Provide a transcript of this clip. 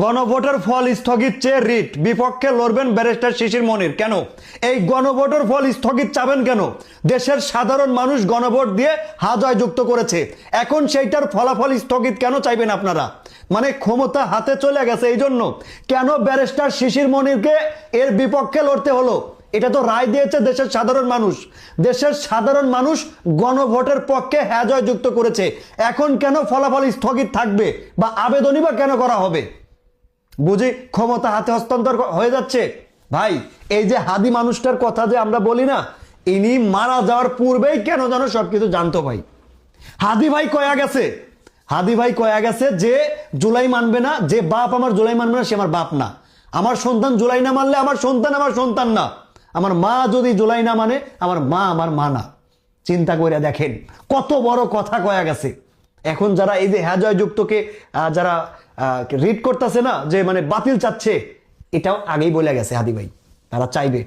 গণভোটের ফল স্থগিত চেয়ে রিট, বিপক্ষে লড়বেন ব্যারিস্টার শিশির মনির। কেন এই গণভোটের ফল স্থগিত চাবেন কেন? দেশের সাধারণ মানুষ গণভোট দিয়ে হা জয়যুক্ত করেছে, এখন সেইটার ফলাফল স্থগিত কেন চাইবেন আপনারা? মানে ক্ষমতা হাতে চলে গেছে, এই জন্য কেন ব্যারিস্টার শিশির মনিরকে এর বিপক্ষে লড়তে হলো? এটা তো রায় দিয়েছে দেশের সাধারণ মানুষ। দেশের সাধারণ মানুষ গণভোটের পক্ষে হ্যাঁ জয়যুক্ত করেছে, এখন কেন ফলাফল স্থগিত থাকবে বা আবেদনই বা কেন করা হবে? বুঝি ক্ষমতা হাতে হস্তান্তর হয়ে যাচ্ছে। ভাই, এই যে হাদি মানুষটার কথা যে আমরা বলি না, ইনি মারা যাওয়ার পূর্বেই কেন যেন সবকিছু জানতো। ভাই হাদি ভাই কয়া গেছে, হাদি ভাই কয়া গেছে যে জুলাই মানবে না, যে বাপ আমার জুলাই মানবে না সে আমার বাপ না, আমার সন্তান জুলাই না মানলে আমার সন্তান আমার সন্তান না, আমার মা যদি জুলাই না মানে আমার মা আমার মা না। চিন্তা করে দেখেন কত বড় কথা কয়া গেছে। এখন যারা এই যে হ্যাঁ জয়যুক্তকে যারা রিড করতেছে না, যে মানে বাতিল চাচ্ছে, এটাও আগেই বলে গেছে হাদি ভাই, তারা চাইবে